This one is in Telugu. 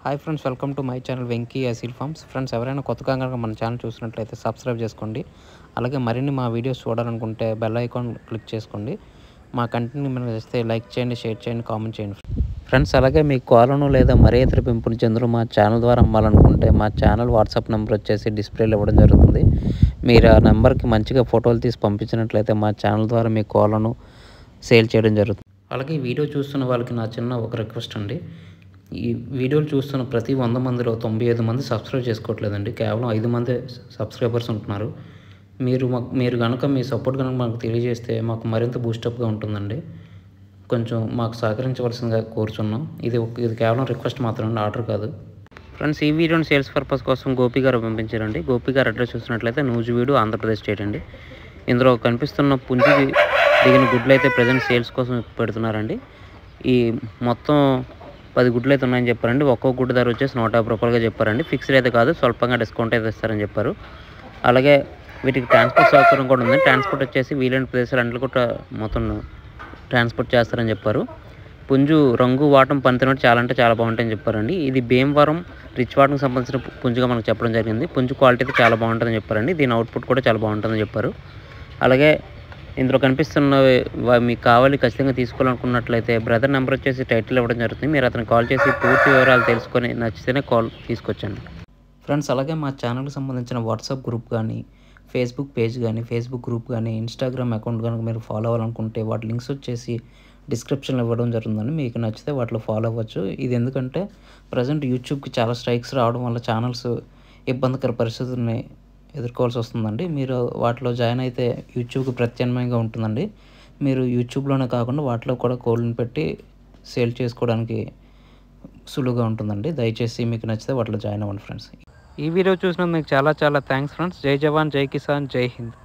Hi friends, welcome to my channel Venky Aseel farms. Friends, ఎవరైనా కొత్తగా కనుక మన ఛానల్ చూసినట్లయితే సబ్స్క్రైబ్ చేసుకోండి. అలాగే మరిన్ని మా వీడియోస్ చూడాలనుకుంటే బెల్ ఐకాన్ క్లిక్ చేసుకోండి. మా కంటెంట్ మీరు చేస్తే లైక్ చేయండి, షేర్ చేయండి, కామెంట్ చేయండి. ఫ్రెండ్స్, అలాగే మీ కోలను లేదా మరే ఇతర పెంపుడు జంతువులు మా ఛానల్ ద్వారా అమ్మాలనుకుంటే మా ఛానల్ వాట్సాప్ నెంబర్ వచ్చేసి డిస్ప్లేలో ఇవ్వడం జరుగుతుంది. మీరు ఆ నెంబర్కి మంచిగా ఫోటోలు తీసి పంపించినట్లయితే మా ఛానల్ ద్వారా మీ కోలను సేల్ చేయడం జరుగుతుంది. అలాగే ఈ వీడియో చూస్తున్న వాళ్ళకి నా చిన్న ఒక రిక్వెస్ట్ అండి. ఈ వీడియోలు చూస్తున్న ప్రతి 100 మందిలో 95 మంది సబ్స్క్రైబ్ చేసుకోవట్లేదండి. కేవలం 5 మంది సబ్స్క్రైబర్స్ ఉంటున్నారు. మీరు కనుక మీ సపోర్ట్ కనుక మాకు తెలియజేస్తే మాకు మరింత బూస్టప్గా ఉంటుందండి. కొంచెం మాకు సహకరించవలసిందిగా కోరుచున్నాం. ఇది కేవలం రిక్వెస్ట్ మాత్రమే, ఆర్డర్ కాదు. ఫ్రెండ్స్, ఈ వీడియోని సేల్స్ పర్పస్ కోసం గోపి గారు పంపించారండి. గోపి గారు అడ్రస్ చూసినట్లయితే నూజివీడు, ఆంధ్రప్రదేశ్ స్టేట్ అండి. ఇందులో కనిపిస్తున్న పుంజుకి దిగిన గుడ్లు అయితే ప్రజెంట్ సేల్స్ కోసం పెడుతున్నారండి. ఈ మొత్తం 10 గుడ్లు అయితే ఉన్నాయని చెప్పారండి. ఒక్కొక్క గుడ్డు ధర వచ్చేసి 150 రూపాయలుగా చెప్పారండి. ఫిక్స్డ్ అయితే కాదు, స్వల్పంగా డిస్కౌంట్ అయితే ఇస్తారని చెప్పారు. అలాగే వీటికి ట్రాన్స్పోర్ట్ సౌకర్యం కూడా ఉంది. ట్రాన్స్పోర్ట్ వచ్చేసి వీలైన ప్రదేశాలు అన్నింటిలో కూడా మొత్తం ట్రాన్స్పోర్ట్ చేస్తారని చెప్పారు. పుంజు రంగు, వాటం, పనితీరు చాలా అంటే చాలా బాగుంటాయని చెప్పారండి. ఇది భీమవరం రిచ్ వాటంకి సంబంధించిన పుంజుగా మనకు చెప్పడం జరిగింది. పుంజు క్వాలిటీ అయితే చాలా బాగుంటుందని చెప్పారండి. దీని అవుట్పుట్ కూడా చాలా బాగుంటుందని చెప్పారు. అలాగే ఇందులో కనిపిస్తున్నవి మీకు కావాలి, ఖచ్చితంగా తీసుకోవాలనుకున్నట్లయితే బ్రదర్ నెంబర్ వచ్చేసి టైటిల్ ఇవ్వడం జరుగుతుంది. మీరు అతను కాల్ చేసి పూర్తి వివరాలు తెలుసుకొని నచ్చితేనే కాల్ తీసుకొచ్చండి. ఫ్రెండ్స్, అలాగే మా ఛానల్కి సంబంధించిన వాట్సాప్ గ్రూప్ కానీ, ఫేస్బుక్ పేజ్ కానీ, ఫేస్బుక్ గ్రూప్ కానీ, ఇన్స్టాగ్రామ్ అకౌంట్ కనుక మీరు ఫాలో అవ్వాలనుకుంటే వాటి లింక్స్ వచ్చేసి డిస్క్రిప్షన్లో ఇవ్వడం జరుగుతుందండి. మీకు నచ్చితే వాటిలో ఫాలో అవ్వచ్చు. ఇది ఎందుకంటే ప్రజెంట్ యూట్యూబ్కి చాలా స్ట్రైక్స్ రావడం వల్ల ఛానల్స్ ఇబ్బందికర పరిస్థితుల్ని ఎదుర్కోవాల్సి వస్తుందండి. మీరు వాటిలో జాయిన్ అయితే యూట్యూబ్కి ప్రత్యామ్నాయంగా ఉంటుందండి. మీరు యూట్యూబ్లోనే కాకుండా వాటిలో కూడా కోళ్ళని పెట్టి సేల్ చేసుకోవడానికి సులువుగా ఉంటుందండి. దయచేసి మీకు నచ్చితే వాటిలో జాయిన్ అవ్వండి ఫ్రెండ్స్. ఈ వీడియో చూసినందుకు మీకు చాలా చాలా థ్యాంక్స్ ఫ్రెండ్స్. జై జవాన్, జై కిసాన్, జై హింద్.